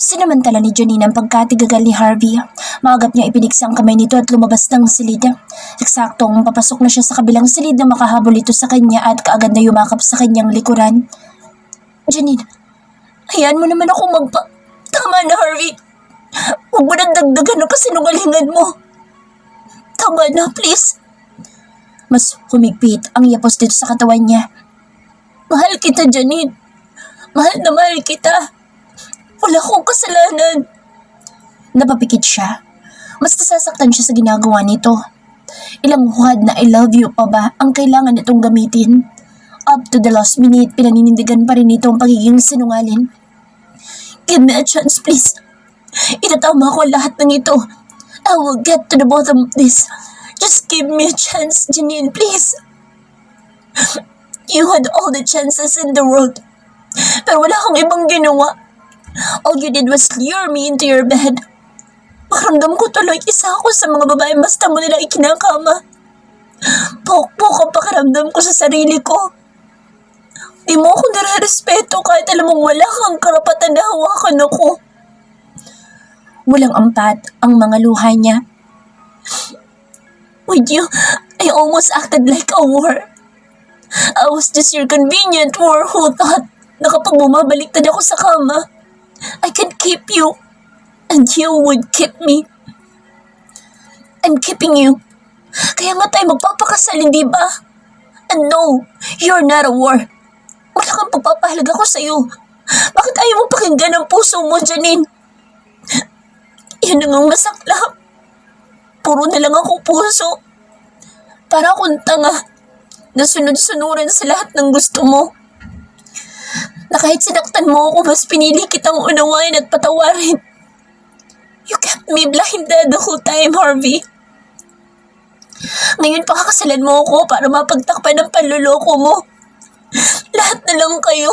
Sinamantala ni Janine ang pagkatigagal ni Harvey. Maagap niya ipinigsa ang kamay nito at lumabas ng silid. Eksaktong papasok na siya sa kabilang silid na makahabol ito sa kanya at kaagad na yumakap sa kanyang likuran. Janine, hayaan mo naman ako Tama na, Harvey. Huwag mo nang dagdagan ang kasinungalingan mo. Tama na, please. Mas humigpit ang yapos dito sa katawan niya. Mahal kita, Janine. Mahal na mahal kita. Wala akong kasalanan. Napapikit siya. Mas nasasaktan siya sa ginagawa nito. Ilang huhad na I love you pa ba ang kailangan itong gamitin? Up to the last minute, pinaninindigan pa rin ito ang pagiging sinungaling. Give me a chance, please. Itatama ko lahat ng ito. I will get to the bottom of this. Just give me a chance, Janine, please. You had all the chances in the world. Pero wala akong ibang ginawa. All you did was lure me into your bed. Pakiramdam ko tuloy isa ako sa mga babae basta mo nila ikinakama. Pok-pok ang pakiramdam ko sa sarili ko. Di mo ako nare-respeto kahit alam mong wala kang karapatan na hawakan ako. Walang ampat ang mga luha niya. With you, I almost acted like a whore. I was just your convenient whore who thought na kapag bumabaliktad ako sa kama, I can keep you, and you would keep me. I'm keeping you. Kaya nga tayo magpapakasal, hindi ba? And no, you're not a whore. Wala kang pagpapahalaga ko sa'yo. Bakit ayaw mo pakinggan ang puso mo, Janine? Yun na ngang masaklap. Puro na lang ako puso. Para akong tanga na sunod-sunuran sa lahat ng gusto mo. Na kahit sinaktan mo ako, mas pinili kitang unawain at patawarin. You kept me blinded the whole time, Harvey. Ngayon pakakasalan mo ako para mapagtakpan ng panluloko mo. Lahat na lang kayo,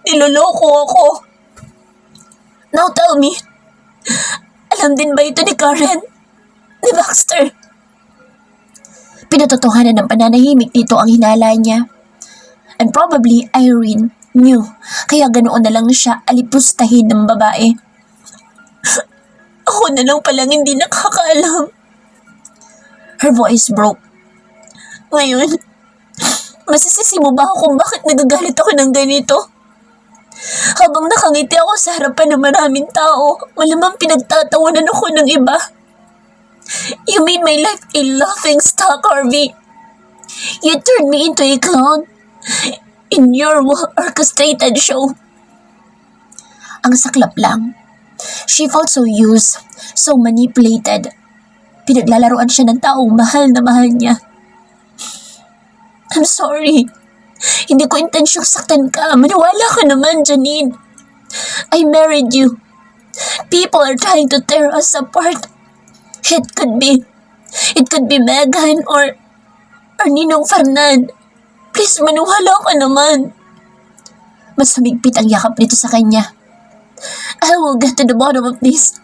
niloloko ako. Now tell me, alam din ba ito ni Karen? Ni Baxter? Pinatotohanan ng pananahimik dito ang hinala niya. And probably Irene knew, kaya ganoon na lang siya alipustahin ng babae. Ako na lang palang hindi nakakaalam. Her voice broke. Ngayon, masisisi mo ba ako kung bakit nagagalit ako ng ganito? Habang nakangiti ako sa harapan ng maraming tao, malamang pinagtatawanan ako ng iba. You made my life a laughing stock, Harvey. You turned me into a clown in your orchestrated show. Ang saklap lang. She felt so used, so manipulated. Pinaglalaroan siya ng taong mahal na mahal niya. I'm sorry. Hindi ko intensyong saktan ka. Maniwala ka naman, Janine. I married you. People are trying to tear us apart. It could be Megan or Ninong Fernan. Please, maniwala ka naman. Mas humigpit ang yakap nito sa kanya. I will get to the bottom of this.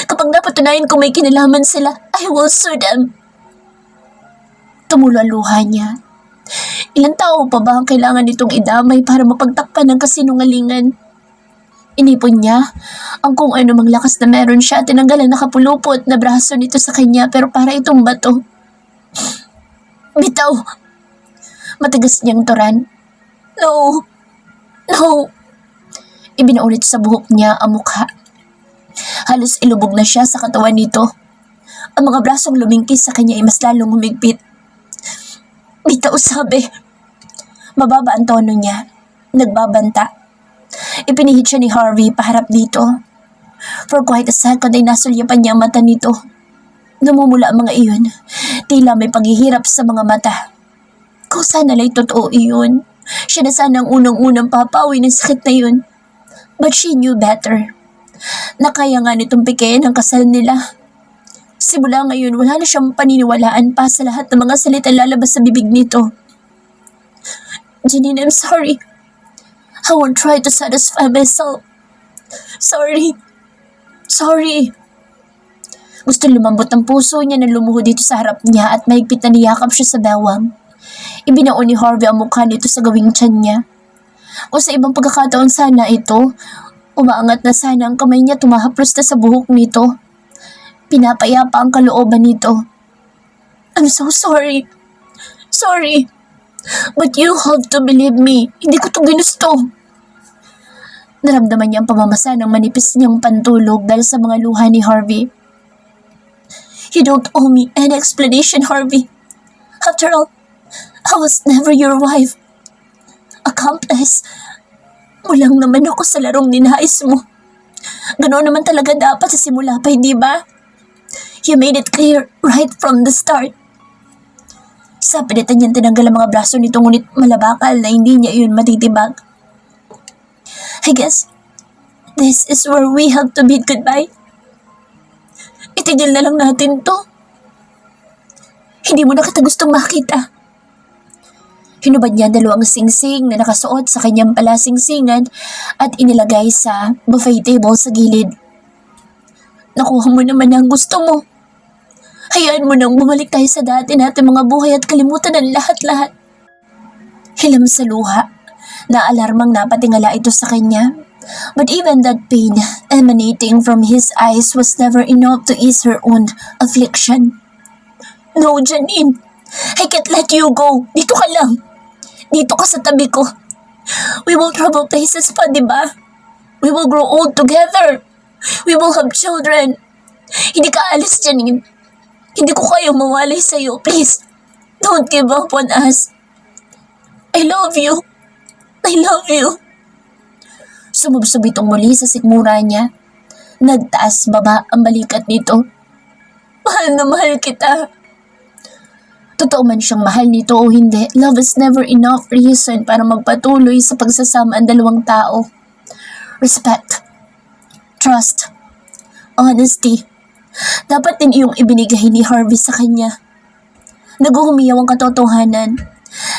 Kapag napatunayan kung may kinalaman sila, I will sue them. Tumulo ang luha niya. Ilang tao pa ba ang kailangan nitong idamay para mapagtakpan ng kasinungalingan? Inipon niya ang kung ano mang lakas na meron siya at tinanggal ang nakapulupot na braso nito sa kanya pero para itong bato. Bitaw! Matigas niyang turan. No! No! Ibinaulit sa buhok niya ang mukha. Halos ilubog na siya sa katawan nito. Ang mga brasong lumingkis sa kanya ay mas lalong humigpit. Bitaw, sabi. Mababa ang tono niya. Nagbabanta. Ipinihit siya ni Harvey paharap dito. For quite a second ay nasulyapan niya ang mata nito. Namumula ang mga iyon. Tila may paghihirap sa mga mata. Kung sana la'y totoo iyon. Siya na sana ang unang-unang papawi ng sakit na yun. But she knew better. Nakaya nga nitong pikein ang kasal nila. Simula ngayon, wala na siyang paniniwalaan pa sa lahat ng mga salita lalabas sa bibig nito. Janine, I'm sorry. I won't try to satisfy myself. Sorry. Gusto lumambot ang puso niya na lumuhod dito sa harap niya at mahigpit na niyakap siya sa bewang. Ibinao ni Harvey ang mukha nito sa gawing tiyan niya. O sa ibang pagkakataon sana ito, Umaangat na sana ang kamay niya, tumahaplos na sa buhok nito. Pinapayapa ang kalooban nito. I'm so sorry. Sorry. But you have to believe me. Hindi ko to ginusto. Naramdaman niya ang pamamasa ng manipis niyang pantulog dahil sa mga luha ni Harvey. You don't owe me any explanation, Harvey. After all, I was never your wife. Accomplice. Mulang naman ako sa larong ninais mo. Ganoon naman talaga dapat sa simula pa, hindi ba? You made it clear right from the start. Sa pilitan niyang tinanggal ang mga braso nito ngunit malabakal na hindi niya iyon matitibag. I guess this is where we have to bid goodbye. Itigil na lang natin to. Hindi mo na kita gustong makita. Hinubad niya dalawang singsing na nakasuot sa kanyang palasingsingan at inilagay sa buffet table sa gilid. Nakuha mo naman ang gusto mo. Hayaan mo nang bumalik tayo sa dati natin mga buhay at kalimutan ang lahat-lahat. Hilam sa luha. Naalarmang napatingala ito sa kanya. But even that pain emanating from his eyes was never enough to ease her own affliction. No, Janine. I can't let you go. Dito ka lang. Dito ka sa tabi ko. We will travel places pa, di ba? We will grow old together. We will have children. Hindi ka alis, Janine. Hindi ko kayang mawalay sa'yo. Please, don't give up on us. I love you. I love you. Sumubsob itong muli sa sikmura niya. Nagtaas baba ang balikat nito. Mahal na mahal kita. Totoo man siyang mahal nito o hindi, love is never enough reason para magpatuloy sa pagsasama ang dalawang tao. Respect, trust, honesty. Dapat din iyong ibinigay ni Harvey sa kanya. Naguhumiyaw ang katotohanan.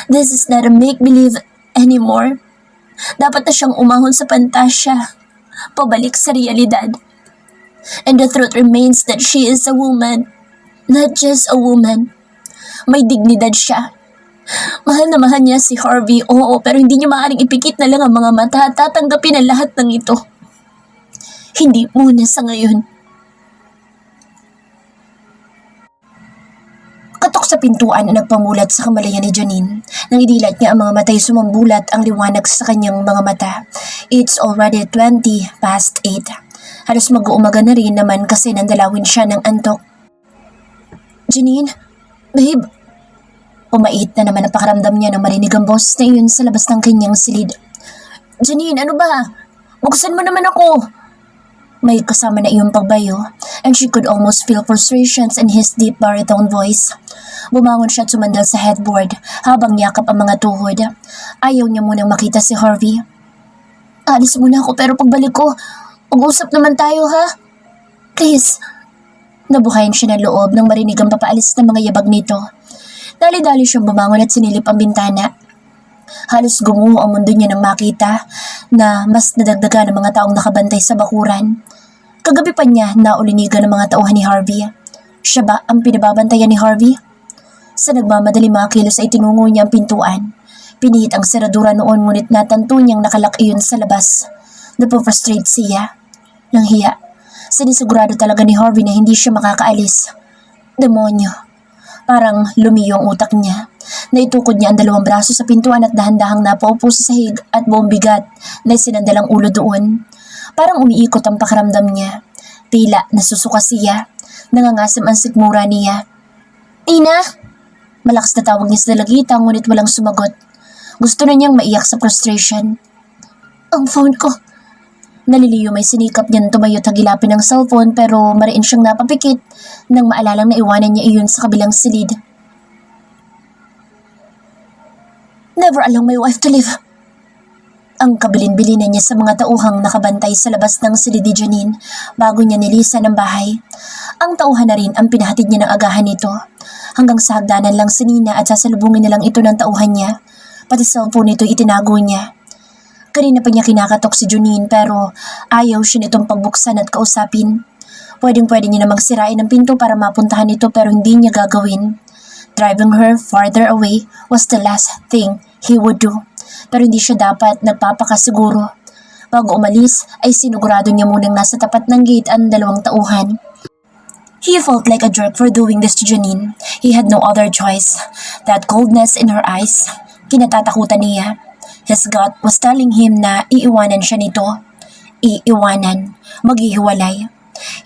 This is not a make-believe anymore. Dapat na siyang umahon sa pantasya, pabalik sa realidad. And the truth remains that she is a woman, not just a woman. May dignidad siya. Mahal na mahal niya si Harvey, oo, pero hindi niya maaaring ipikit na lang ang mga mata at tatanggapin ang lahat ng ito. Hindi muna sa ngayon. Katok sa pintuan na nagpamulat sa kamalayan ni Janine. Nang idilat niya ang mga mata'y sumambulat ang liwanag sa kanyang mga mata. It's already 8:20. Halos mag-uumaga na rin naman kasi nandalawin siya ng antok. Janine, babe. Pumait na naman ang pakaramdam niya nang marinig ang boses na iyon sa labas ng kanyang silid. Janine, ano ba? Buksan mo naman ako. May kasama na iyong pagbayo, and she could almost feel frustrations in his deep baritone voice. Bumangon siya at sumandal sa headboard habang yakap ang mga tuhod. Ayaw niya munang makita si Harvey. Alis muna ako pero pagbalik ko, mag-usap naman tayo ha? Please. Nabuhayan siya ng loob nang marinig ang papaalis ng mga yabag nito. Dali-dali siyang bumangon at sinilip ang bintana. Halos gumuho ang mundo niya nang makita na mas nadagdagan ng mga taong nakabantay sa bakuran. Kagabi pa niya naulinigan ng mga tauhan ni Harvey. Siya ba ang pinababantayan ni Harvey? Sa nagmamadali mga kilos ay tinungo niya ang pintuan. Pinihit ang seradura noon ngunit natanto niyang nakalak iyon sa labas. Napofrustrate siya. Nang hiya, sinisigurado talaga ni Harvey na hindi siya makakaalis. Demonyo. Parang lumiyo ang utak niya. Naitukod niya ang dalawang braso sa pintuan at dahan-dahang napaupo sa sahig at buong bigat na sinandal ang ulo doon. Parang umiikot ang pakiramdam niya. Tila nasusuka siya. Nangangasam ang sikmura niya. Ina! Malakas na tawag niya sa dalagita ngunit walang sumagot. Gusto na niyang maiyak sa frustration. Ang phone ko. Naliliyo may sinikap niyang tumayo at hagilapin ng cellphone pero mariin siyang napapikit nang maalalang naiwanan niya iyon sa kabilang silid. Never allow my wife to live. Ang kabilin-bilinan niya sa mga tauhang nakabantay sa labas ng silid ni Janine bago niya nilisan ang bahay. Ang tauhan na rin ang pinahatid niya ng agahan nito. Hanggang sa hagdanan lang si Nina at sasalubungin na lang ito ng tauhan niya. Pati cellphone nito itinago niya. Kanina pa niya kinakatok si Janine pero ayaw siya nitong pagbuksan at kausapin. Pwedeng-pwede niya namang sirain ang pinto para mapuntahan ito pero hindi niya gagawin. Driving her farther away was the last thing he would do. Pero hindi siya dapat nagpapakasiguro. Bago umalis ay sinigurado niya munang nasa tapat ng gate ang dalawang tauhan. He felt like a jerk for doing this to Janine. He had no other choice. That coldness in her eyes, kinatatakutan niya. His gut was telling him na iiwanan siya nito. Iiwanan, maghihiwalay.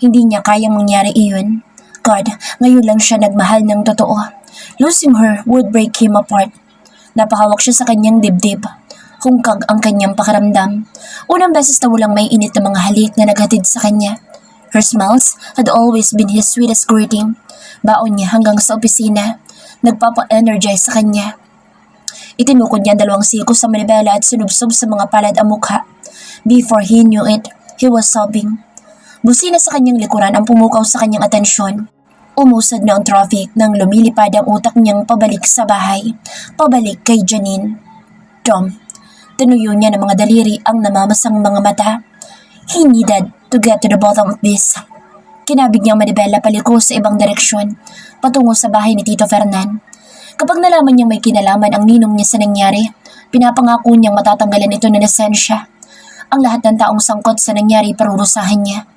Hindi niya kayang mangyari iyon. God, ngayon lang siya nagmahal ng totoo. Losing her would break him apart. Napahawak siya sa kanyang dibdib. Hungkag ang kanyang pakiramdam. Unang beses na walang may init na mga halik na naghatid sa kanya. Her smiles had always been his sweetest greeting. Baon niya hanggang sa opisina. Nagpapa-energize sa kanya. Itinukod niya ang 2 siko sa manibela at sinubsob sa mga palad ang mukha. Before he knew it, he was sobbing. Busina sa kanyang likuran ang pumukaw sa kanyang atensyon. Umusad na ang traffic nang lumilipad ang utak niyang pabalik sa bahay. Pabalik kay Janine. Dom. Tinuyo niya ng mga daliri ang namamasang mga mata. He needed to get to the bottom of this. Kinabig niyang manibela paliko sa ibang direksyon, patungo sa bahay ni Tito Fernan. Kapag nalaman niyang may kinalaman ang ninong niya sa nangyari, pinapangako niyang matatanggalan ito ng lisensya. Ang lahat ng taong sangkot sa nangyari parurusahan niya.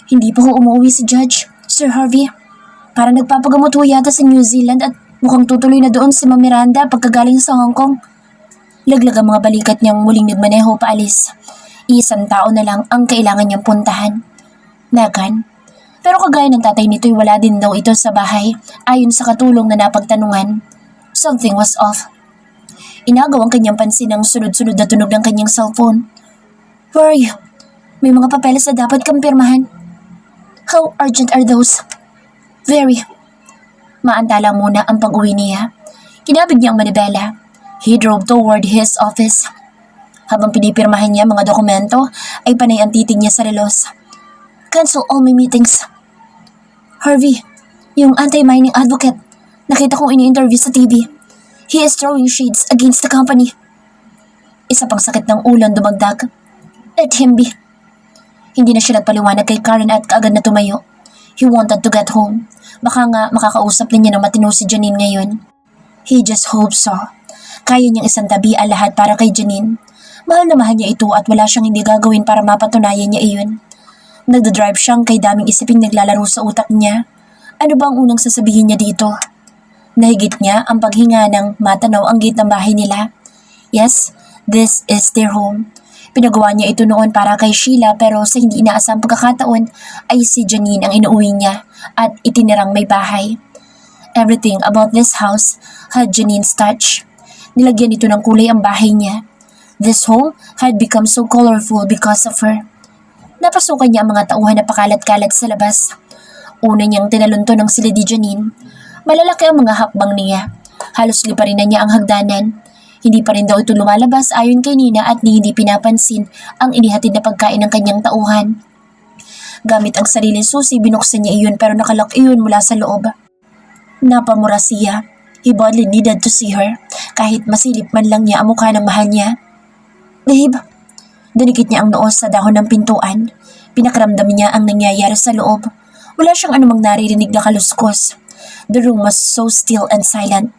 Hindi pa ho umuwi si Judge, Sir Harvey. Para nagpapagamot ho yata sa New Zealand at mukhang tutuloy na doon si Ma'am Miranda pagkagaling sa Hong Kong. Laglag ang mga balikat niyang muling nagmaneho paalis. Isang tao na lang ang kailangan niyang puntahan. Megan. Pero kagaya ng tatay nito'y wala din daw ito sa bahay ayon sa katulong na napagtanungan. Something was off. Inagaw ang kanyang pansin ng sunod-sunod na tunog ng kanyang cellphone. Where are you? May mga papeles na dapat kang pirmahan. How urgent are those? Very. Maantala muna ang pag-uwi niya. Kinabig niya ang manibela. He drove toward his office. Habang pinipirmahan niya mga dokumento, ay panay ang titig niya sa relos. Cancel all my meetings. Harvey, yung anti-mining advocate, nakita kong ini-interview sa TV. He is throwing shades against the company. Isa pang sakit ng ulan dumagdag. Let him be. Hindi na siya nagpaliwanag kay Karen at kaagad na tumayo. He wanted to get home. Baka nga makakausap niya ng matino si Janine ngayon. He just hoped so. Kaya niyang isang tabi ang lahat para kay Janine. Mahal na mahal niya ito at wala siyang hindi gagawin para mapatunayan niya iyon. Nagdadrive siyang kay daming isiping naglalaro sa utak niya. Ano ba ang unang sasabihin niya dito? Nahigit niya ang paghinga ng matanaw ang gate ng bahay nila. Yes, this is their home. Pinagawa niya ito noon para kay Sheila pero sa hindi inaasang pagkakataon ay si Janine ang inuuwi niya at itinirang may bahay. Everything about this house had Janine's touch. Nilagyan ito ng kulay ang bahay niya. This home had become so colorful because of her. Napasukan niya ang mga tauhan na pakalat-kalat sa labas. Una niyang tinalunto ng sila di Janine. Malalaki ang mga hakbang niya. Halos liparin na niya ang hagdanan. Hindi pa rin daw ito lumalabas ayon kay Nina at ni hindi pinapansin ang inihatid na pagkain ng kanyang tauhan. Gamit ang sariling susi, binuksan niya iyon pero nakalak iyon mula sa loob. Napamura siya. He badly needed to see her. Kahit masilip man lang niya ang mukha ng mahal niya. Babe, dinikit niya ang noo sa dahon ng pintuan. Pinakaramdam niya ang nangyayari sa loob. Wala siyang anumang naririnig na kaluskos. The room was so still and silent.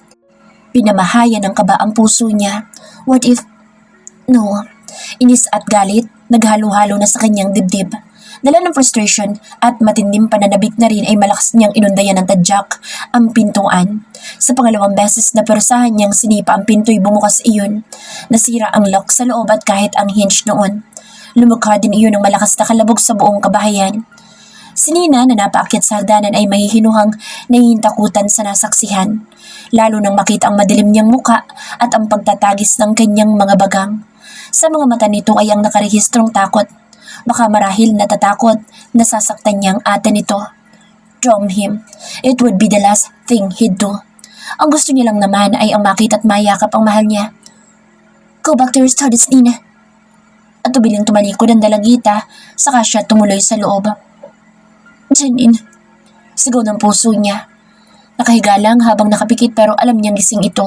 Pinamahaya ng kaba ang puso niya. What if... No. Inis at galit, naghalo-halo na sa kanyang dibdib. Dala ng frustration at matinding pananabik na rin ay malakas niyang inundayan ng tadyak ang pintuan. Sa pangalawang beses na persahan niyang sinipa ang pinto'y bumukas iyon. Nasira ang lock sa loob at kahit ang hinge noon. Lumukha din iyon ng malakas na kalabog sa buong kabahayan. Si Nina na napaakyat sa hagdanan ay mahihinuhang nahihintakutan sa nasaksihan. Lalo nang makita ang madilim niyang muka at ang pagtatagis ng kanyang mga bagang. Sa mga mata nito ay ang nakarehistrong takot. Baka marahil natatakot na sasaktan niyang ate nito. Drown him. It would be the last thing he'd do. Ang gusto niya lang naman ay ang makita at mayakap ang mahal niya. Go back to your studies, Nina. At tubiling tumalikod ang dalagita, saka siya tumuloy sa loob. Janine, sigaw ng puso niya. Nakahiga lang habang nakapikit pero alam niyang gising ito.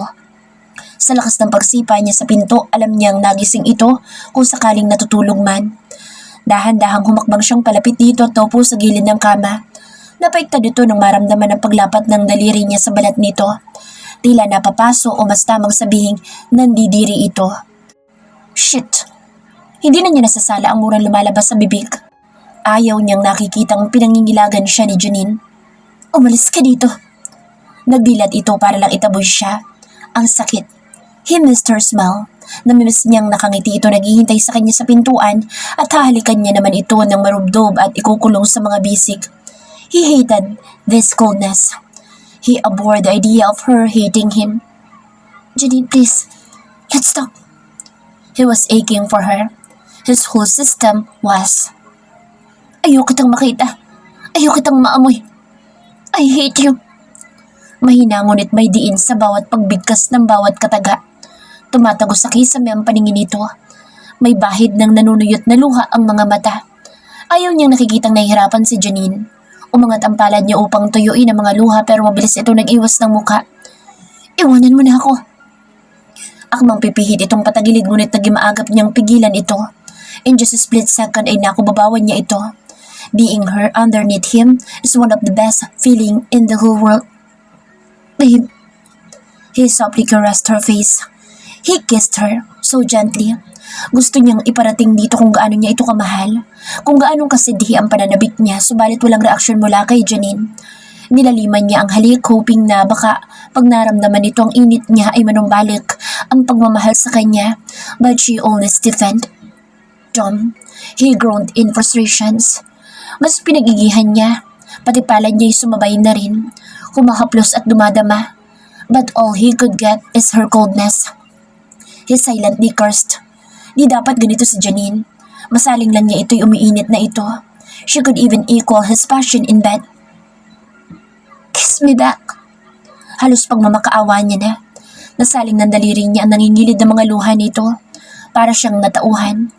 Sa lakas ng pagsipa niya sa pinto, alam niyang nagising ito kung sakaling natutulog man. Dahan-dahang humakbang siyang palapit dito at taupo sa gilid ng kama. Napaiktad ito nang maramdaman ang paglapat ng daliri niya sa balat nito. Tila napapaso o mas tamang sabihing nandidiri ito. Shit! Hindi na niya nasasala ang murang lumalabas sa bibig. Ayaw niyang nakikitang pinangingilagan siya ni Janine. Umalis ka dito. Nagdilat ito para lang itaboy siya. Ang sakit. He missed her smile. Namimiss niyang nakangiti ito naghihintay sa kanya sa pintuan at hahalikan niya naman ito ng marubdob at ikukulong sa mga bisig. He hated this coldness. He abhorred the idea of her hating him. Janine, please. Let's talk. He was aching for her. His whole system was. Ayaw kitang makita. Ayaw kitang maamoy. I hate you. Mahina ngunit may diin sa bawat pagbigkas ng bawat kataga. Tumatagos sa kisame ang paningin nito. May bahid ng nanunuyot na luha ang mga mata. Ayaw niyang nakikitang nahihirapan si Janine. Umangat ang palad niya upang tuyuin ang mga luha pero mabilis ito nag-iwas ng muka. Iwanan mo na ako. Akmang pipihit itong patagilid ngunit nagimaagap niyang pigilan ito. In just a split second ay nakubabawan niya ito. Being her underneath him is one of the best feeling in the whole world. Babe. He softly caressed her face. He kissed her so gently. Gusto niyang iparating dito kung gaano niya ito kamahal. Kung gaano kasidhi ang pananabik niya subalit walang reaksyon mula kay Janine. Nilaliman niya ang halik hoping na baka pag naramdaman nito ang init niya ay manumbalik ang pagmamahal sa kanya. But she only stiffened. Tom, he groaned in frustrations. Mas pinagigihan niya. Pati palad niya'y sumabay na rin. Humahaplos at dumadama. But all he could get is her coldness. He silently cursed. Di dapat ganito si Janine. Masaling lang niya ito'y umiinit na ito. She could even equal his passion in bed. Kiss me back. Halos pagmamakaawa niya na. Nasaling ng daliri niya ang nangingilid ng mga luha nito. Para siyang natauhan.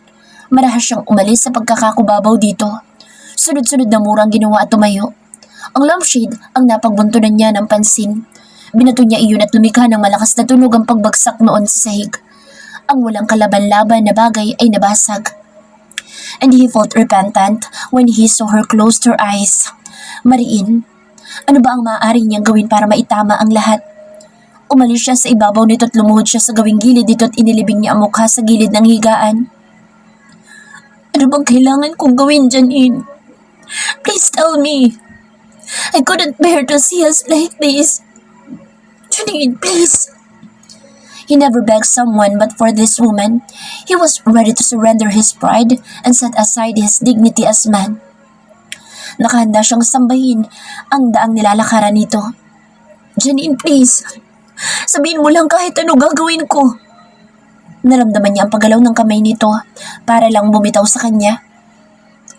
Marahas siyang umalis sa pagkakakubabaw dito. Sunod-sunod na murang ginawa at tumayo. Ang lampshade ang napagbuntunan niya ng pansin. Binato niya iyon at lumikha ng malakas na tunog ang pagbagsak noon sa sahig. Ang walang kalaban-laban na bagay ay nabasag. And he felt repentant when he saw her close her eyes. Mariin. Ano ba ang maaari niyang gawin para maitama ang lahat? Umalis siya sa ibabaw nito at lumuhod siya sa gawing gilid dito at inilibing niya ang mukha sa gilid ng higaan. Ano bang kailangan kong gawin, Janine? Please tell me. I couldn't bear to see us like this. Janine, please. He never begged someone but for this woman. He was ready to surrender his pride and set aside his dignity as man. Nakahanda siyang sambahin ang daang nilalakaran nito. Janine, please. Sabihin mo lang kahit ano gagawin ko. Naramdaman niya ang paggalaw ng kamay nito para lang bumitaw sa kanya.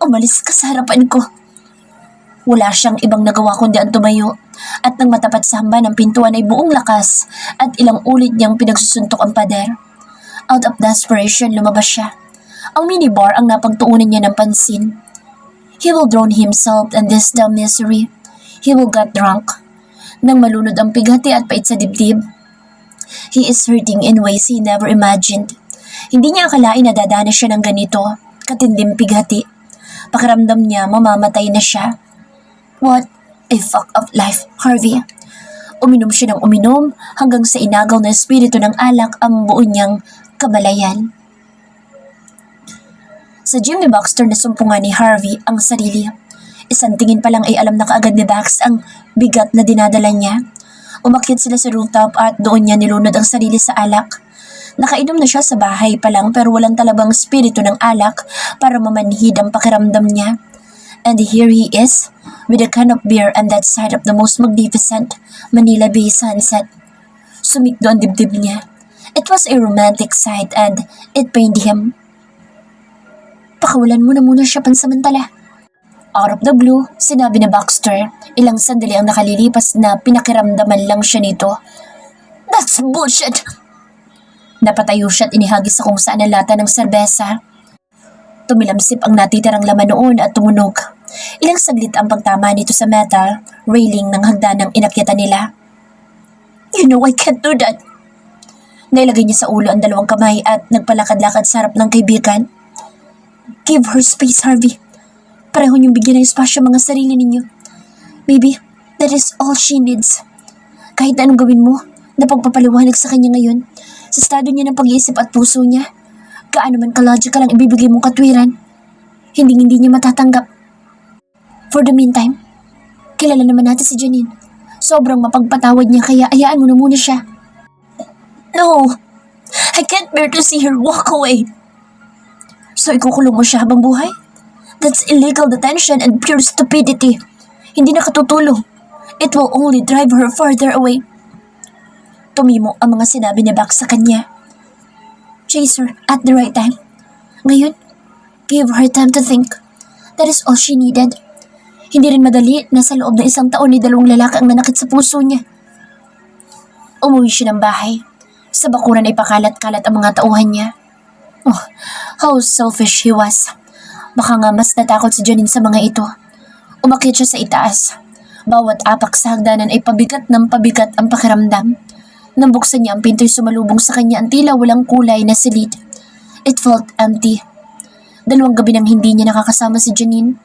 Umalis ka sa harapan ko. Wala siyang ibang nagawa kundi ang tumayo at nang matapat sa hamba ng pintuan ay buong lakas at ilang ulit niyang pinagsusuntok ang pader. Out of desperation, lumabas siya. Ang minibar ang napagtuunan niya ng pansin. He will drown himself in this dumb misery. He will get drunk. Nang malunod ang pighati at pait sa dibdib. He is hurting in ways he never imagined. Hindi niya akalain na dadanas siya ng ganito, katindim pighati. Pakiramdam niya mamamatay na siya. What a fuck of life, Harvey. Uminom siya ng uminom hanggang sa inagaw na espiritu ng alak ang buo niyang kamalayan. Sa Jimmy Baxter na sumpungan ni Harvey ang sarili. Isang tingin pa lang ay alam na kaagad ni Bax ang bigat na dinadala niya. Umakyat sila sa rooftop at doon niya nilunod ang sarili sa alak. Nakainom na siya sa bahay pa lang pero walang talabang espiritu ng alak para mamanhid ang pakiramdam niya. And here he is, with a can of beer and that sight of the most magnificent Manila Bay sunset. Sumikdo ang dibdib niya. It was a romantic sight and it pained him. Pakawalan mo na muna siya pansamantala. Out of the blue, sinabi ni Baxter. Ilang sandali ang nakalilipas na pinakiramdaman lang siya nito. That's bullshit! Napatayo siya at inihagis sa kung saan ang lata ng serbesa. Tumilamsip ang natitirang laman noon at tumunog. Ilang saglit ang pagtama nito sa metal railing ng hagdanang inakyatan nila. You know I can't do that. Nailagay niya sa ulo ang dalawang kamay at nagpalakad-lakad sa harap ng kaibigan. Give her space, Harvey. Pareho niyong bigyan ng espasyo mga sarili ninyo. Maybe that is all she needs. Kahit anong gawin mo, na pagpapaliwanag sa kanya ngayon, sa estado niya ng pag-iisip at puso niya, Gaano man ka-logical ang ibibigay mong katwiran, hindi niya matatanggap. For the meantime, kilala naman natin si Janine. Sobrang mapagpatawad niya kaya ayaan mo na muna siya. No! I can't bear to see her walk away. So ikukulong mo siya habang buhay? That's illegal detention and pure stupidity. Hindi nakatutulong. It will only drive her further away. Tumimo ang mga sinabi ni Bax sa kanya. Chase her at the right time. Ngayon, give her time to think. That is all she needed. Hindi rin madali na sa loob ng 1 taon ni 2 lalaki ang nanakit sa puso niya. Umuwi siya ng bahay. Sa bakuran ay pakalat-kalat ang mga tauhan niya. Oh, how selfish he was. Baka nga mas natakot si Janine sa mga ito. Umakyat siya sa itaas. Bawat apak sa hagdanan ay pabigat ng pabigat ang pakiramdam. Nang buksan niya ang pinto'y sumalubong sa kanya ang tila walang kulay na silid. It felt empty. 2 gabi nang hindi niya nakakasama si Janine.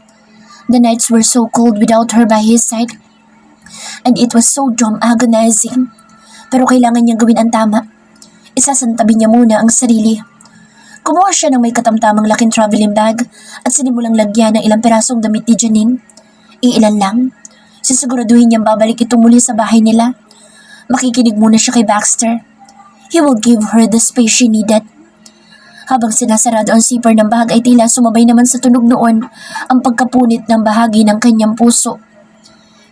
The nights were so cold without her by his side. And it was so agonizing. Pero kailangan niyang gawin ang tama. Isasantabi niya muna ang sarili. Kumuha siya ng may katamtamang laking traveling bag at sinimulang lagyan ng ilang pirasong damit ni Janine. Iilan lang. Sisiguraduhin niyang babalik ito muli sa bahay nila. Makikinig muna siya kay Baxter. He will give her the space she needed. Habang sinasarado ang zipper ng bag ay tila sumabay naman sa tunog noon ang pagkapunit ng bahagi ng kanyang puso.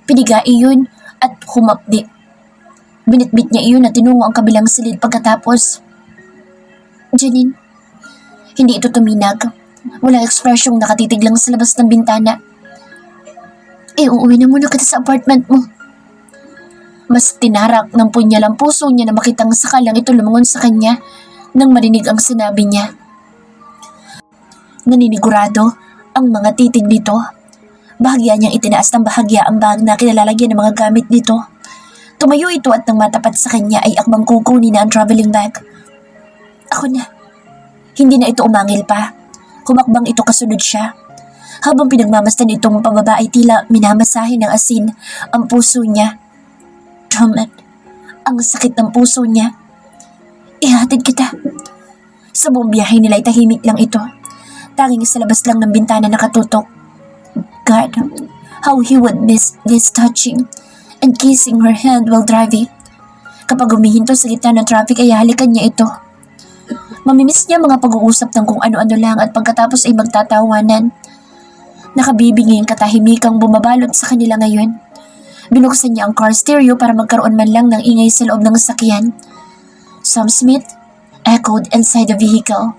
Piniga iyon at humapdi. Binitbit niya iyon at tinungo ang kabilang silid pagkatapos. Janine, hindi ito tuminag. Walang ekspresyong nakatitig lang sa labas ng bintana. Uuwi na muna kita sa apartment mo. Mas tinarak ng punyal ang puso niya na makitang sakalang ito lumangon sa kanya nang marinig ang sinabi niya. Naninigurado ang mga titig nito. Bahagya niyang itinaas ng bahagya ang bag na kinalalagyan ng mga gamit nito. Tumayo ito at nang matapat sa kanya ay akbang kukunin na ang traveling bag. Ako na. Hindi na ito umangil pa. Humakbang ito kasunod siya. Habang pinagmamasdan itong pababa ay tila minamasahe ng asin ang puso niya. Damn it. Ang sakit ng puso niya. Ihatid kita. Sa buong biyahe nila ay tahimik lang ito. Tanging sa labas lang ng bintana nakatutok. God, how he would miss this touching and kissing her hand while driving. Kapag humihinto sa gitna ng traffic ay halikan niya ito. Mamimiss niya mga pag-uusap ng kung ano-ano lang at pagkatapos ay magtatawanan. Nakabibinging katahimikang bumabalot sa kanila ngayon. Binuksan niya ang car stereo para magkaroon man lang ng ingay sa loob ng sasakyan. Sam Smith echoed inside the vehicle.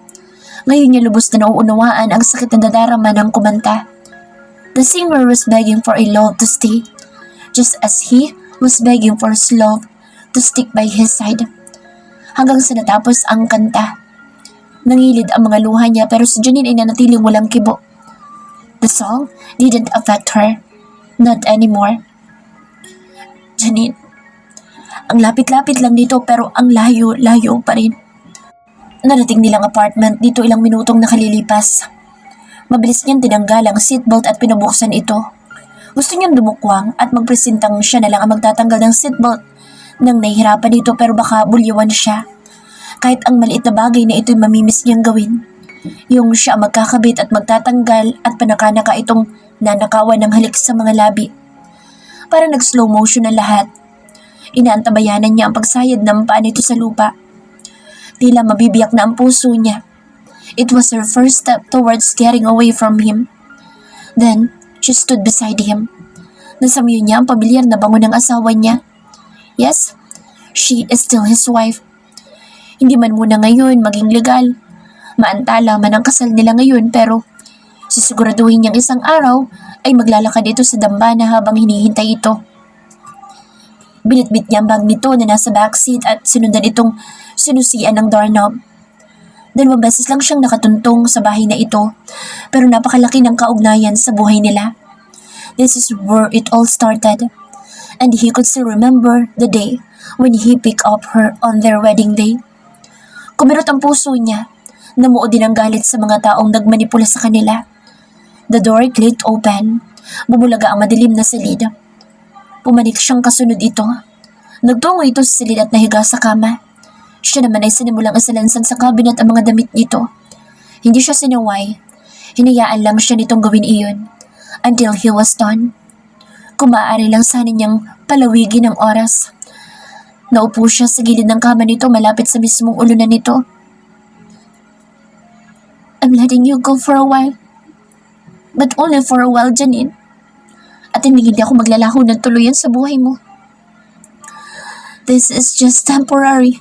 Ngayon niya lubos na nauunawaan ang sakit na nadarama ng kumanta. The singer was begging for a love to stay, just as he was begging for his love to stick by his side. Hanggang sa natapos ang kanta. Nangilid ang mga luha niya pero si Janine ay nanatiling walang kibo. The song didn't affect her. Not anymore. Janine, ang lapit-lapit lang dito pero ang layo-layo pa rin. Narating nilang apartment dito ilang minutong nakalilipas. Mabilis niyang tinanggal ang seatbelt at pinubuksan ito. Gusto niyang dumukwang at magpresentang siya na lang ang magtatanggal ng seatbelt nang nahihirapan dito pero baka bulyawan siya. Kahit ang maliit na bagay na ito'y mamimiss niyang gawin. Yung siya magkakabit at magtatanggal at panakanaka itong nanakawan ng halik sa mga labi. Para nag-slow motion ang lahat. Inaantabayanan niya ang pagsayad ng paa nito sa lupa. Tila mabibiyak na ang puso niya. It was her first step towards getting away from him. Then, she stood beside him. Nasamyo niya ang pamilyar na bango ng asawa niya. Yes, she is still his wife. Hindi man muna ngayon maging legal. Maantala man ang kasal nila ngayon pero sisiguraduhin niyang isang araw ay maglalakad ito sa dambana habang hinihintay ito. Binitbit niya ang bag nito na nasa backseat at sinundan itong sinusian ng doorknob. 2 beses lang siyang nakatuntong sa bahay na ito pero napakalaki ng kaugnayan sa buhay nila. This is where it all started and he could still remember the day when he picked up her on their wedding day. Kumirot ang puso niya. Namuo din ang galit sa mga taong nagmanipula sa kanila. The door clicked open. Bumulaga ang madilim na silid. Pumanik siyang kasunod ito. Nagtungo ito sa silid at nahiga sa kama. Siya naman ay sinimulang isalansan sa cabinet ang mga damit nito Hindi siya sinaway. Hinayaan lang siya nitong gawin iyon until he was done. Kung maaari lang sana niyang palawigin ang oras. Naupo siya sa gilid ng kama nito malapit sa mismong ulunan nito. I'm letting you go for a while. But only for a while, Janine. At hindi ako maglalaho ng tuluyan sa buhay mo. This is just temporary.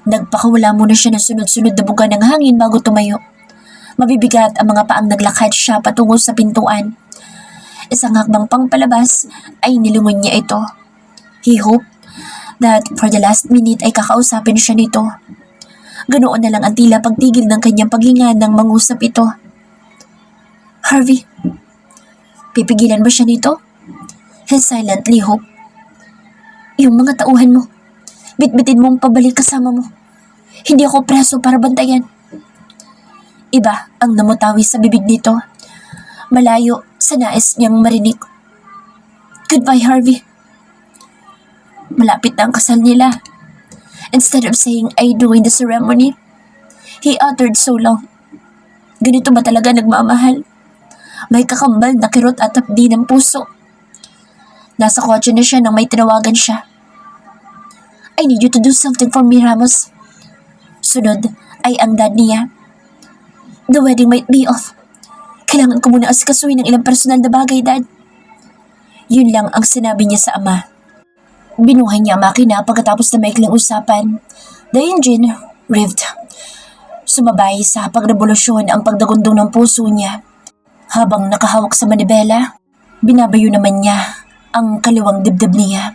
Nagpakawala muna siya ng sunod-sunod na buga ng hangin bago tumayo. Mabibigat ang mga paang naglakad siya patungo sa pintuan. Isang hakbang pang palabas ay nilingon niya ito. He hoped that for the last minute ay kakausapin siya nito. Ganoon na lang ang tila pagtigil ng kanyang paghinga nang mangusap ito. Harvey, pipigilan ba siya nito? He silently hoped. Yung mga tauhan mo, bitbitin mong pabalik kasama mo. Hindi ako preso para bantayan. Iba ang namutawi sa bibig nito. Malayo sa nais niyang marinig. Goodbye, Harvey. Malapit na ang kasal nila. Instead of saying I do in the ceremony, he uttered so long. Ganito ba talaga nagmamahal? May kakambal na kirot at hapdi ng puso. Nasa kotse na siya nang may tinawagan siya. I need you to do something for me, Ramos. Sunod ay ang dad niya. The wedding might be off. Kailangan ko muna asikasuhin ng ilang personal na bagay, Dad. Yun lang ang sinabi niya sa ama. Binuhay niya ang makina pagkatapos na maikling usapan. The engine revved. Sumabay sa pagrevolusyon ang pagdagundong ng puso niya. Habang nakahawak sa manibela, binabayo naman niya ang kaliwang dibdib niya.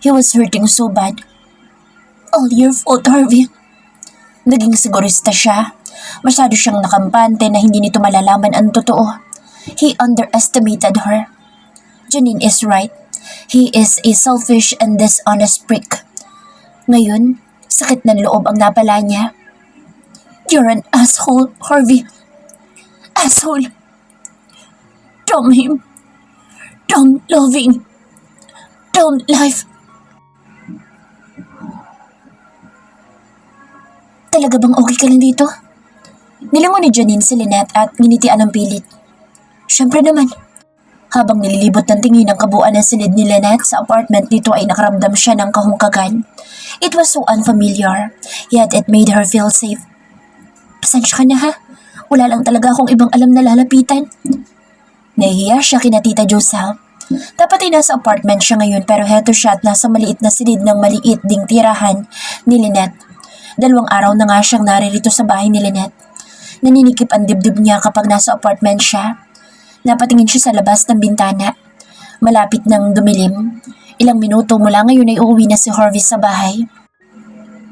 He was hurting so bad. All your fault, Harvey. Naging sigurista siya. Masyado siyang nakampante na hindi nito malalaman ang totoo. He underestimated her. Janine is right. He is a selfish and dishonest prick. Ngayon, sakit ng loob ang napala niya. You're an asshole, Harvey. Asshole. Dumb him. Dumb loving. Dumb life. Talaga bang okay ka lang dito? Nilingon ni Janine si Lynette at nginitian ng pilit. Siyempre naman. Habang nililibot ng tingin ang kabuuan ng silid ni Lynette sa apartment nito ay nakaramdam siya ng kahungkagan. It was so unfamiliar, yet it made her feel safe. Pasensya ka na ha. Wala lang talaga akong ibang alam na lalapitan. Nahihiya siya kina Tita Joselle. Dapat ay nasa apartment siya ngayon pero heto siya at nasa maliit na silid ng maliit ding tirahan ni Lynette. 2 araw na nga siyang naririto sa bahay ni Lynette. Naninikip ang dibdib niya kapag nasa apartment siya. Napatingin siya sa labas ng bintana. Malapit nang dumilim. Ilang minuto mula ngayon ay uuwi na si Harvey sa bahay.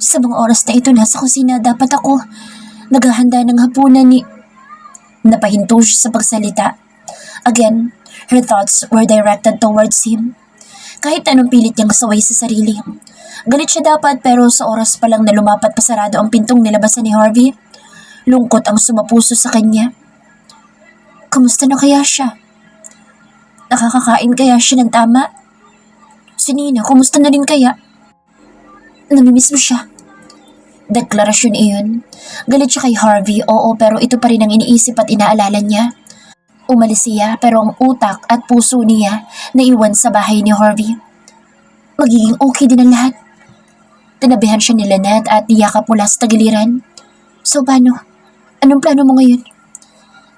Sa mga oras na ito nasa kusina dapat ako naghahanda ng hapunan ni... Napahinto siya sa pagsalita. Again, her thoughts were directed towards him. Kahit anong pilit niyang saway sa sarili. Galit siya dapat pero sa oras pa lang na lumapat pasarado ang pintong nilabasan ni Harvey, lungkot ang sumapuso sa kanya. Kamusta na kaya siya? Nakakakain kaya siya ng tama? Si Nina, kumusta na rin kaya? Namimiss mo siya? Deklarasyon iyon. Galit siya kay Harvey, oo, pero ito pa rin ang iniisip at inaalala niya. Umalis siya pero ang utak at puso niya naiwan sa bahay ni Harvey. Magiging okay din ang lahat. Tinabihan siya ni Lynette at niyakap mula sa tagiliran. So paano? Anong plano mo ngayon?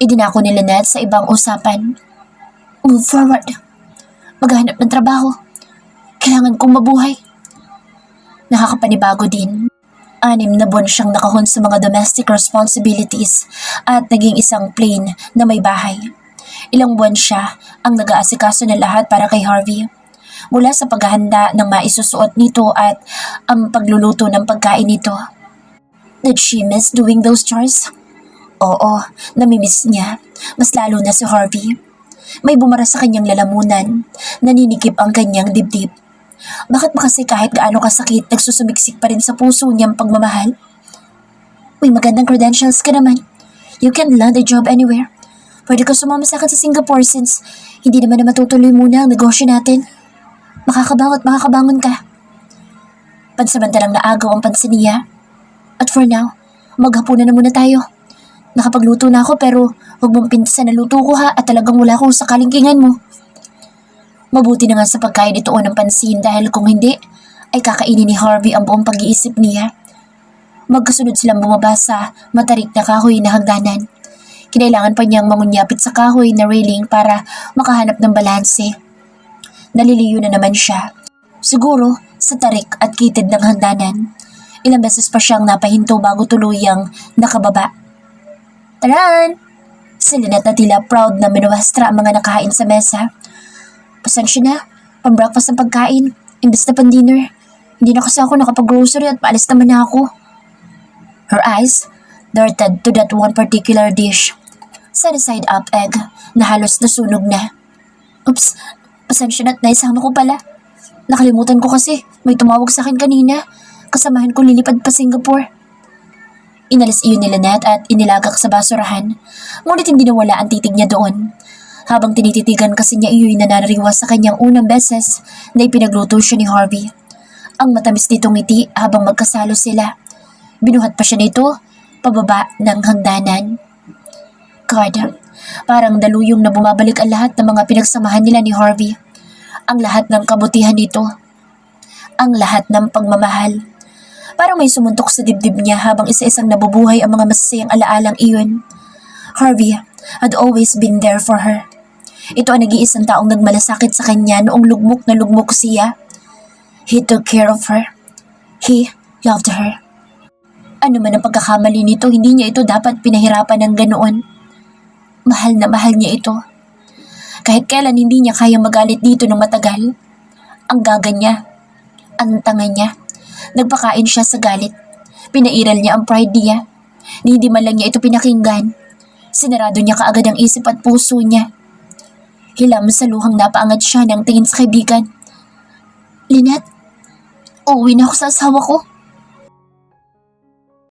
Idinako ni Lynette sa ibang usapan. Move forward. Maghanap ng trabaho. Kailangan kong mabuhay. Nakakapanibago din. 6 na buwan siyang nakahon sa mga domestic responsibilities at naging isang plain na may bahay. Ilang buwan siya ang nag-aasikaso ng lahat para kay Harvey. Mula sa paghahanda ng maisusuot nito at ang pagluluto ng pagkain nito. Did she miss doing those chores? Oo, namimiss niya. Mas lalo na si Harvey. May bumara sa kanyang lalamunan. Naninikip ang kanyang dibdib. Bakit ba kasi kahit gaano kasakit, nagsusumiksik pa rin sa puso niyang pagmamahal? May magandang credentials ka naman. You can land a job anywhere. Pwede ka sumama sa akin sa Singapore since hindi naman na matutuloy muna ang negosyo natin. Makakabangon ka. Pansamantalang naagaw ang pansin niya. At for now, maghapunan na muna tayo. Nakapagluto na ako pero huwag mong pintasan na luto ko ha at talagang wala akong sa kalingkingan mo. Mabuti na nga sa pagkain ito ng pansin dahil kung hindi, ay kakainin ni Harvey ang buong pag-iisip niya. Magkasunod silang bumaba sa matarik na kahoy na hagdanan. Kinailangan pa niyang mangunyapit sa kahoy na railing para makahanap ng balanse. Naliliyo na naman siya. Siguro sa tarik at kitid ng hagdanan. Ilang beses pa siyang napahinto bago tuluyang nakababa. Taran! Si Lynette na tila proud na minuwastra ang mga nakahain sa mesa. Pasensya na, pang-breakfast ang pagkain, imbes na pang-dinner. Hindi na kasi ako nakapag-grocery at paalis naman na ako. Her eyes darted to that one particular dish. Sunny-side up egg na halos nasunog na. Oops, pasensya na't naisama ko pala. Nakalimutan ko kasi may tumawag sa akin kanina. Kasamahan ko lilipad pa Singapore. Inalis iyon ni Lynette at inilagak sa basurahan. Ngunit hindi nawala ang titig niya doon. Habang tinititigan kasi niya iyo'y nananariwa sa kanyang unang beses na ipinagluto siya ni Harvey. Ang matamis nitong ngiti habang magkasalo sila. Binuhat pa siya nito pababa ng hagdanan. God, parang daluyong na bumabalik ang lahat ng mga pinagsamahan nila ni Harvey. Ang lahat ng kabutihan nito. Ang lahat ng pagmamahal. Parang may sumuntok sa dibdib niya habang isa-isang nabubuhay ang mga masasayang alaalang iyon. Harvey had always been there for her. Ito ang nag-iisang taong nagmalasakit sa kanya noong lugmok na lugmok siya. He took care of her. He loved her. Ano man ang pagkakamali nito, hindi niya ito dapat pinahirapan ng ganoon. Mahal na mahal niya ito. Kahit kailan hindi niya kayang magalit dito ng matagal. Ang gaga niya. Ang tanga niya. Nagpakain siya sa galit. Pinairal niya ang pride niya. Hindi man lang niya ito pinakinggan. Sinarado niya kaagad ang isip at puso niya. Hilam sa luhang napaangat siya ng tingin sa kaibigan. Lynette, uuwi na ako sa asawa ko.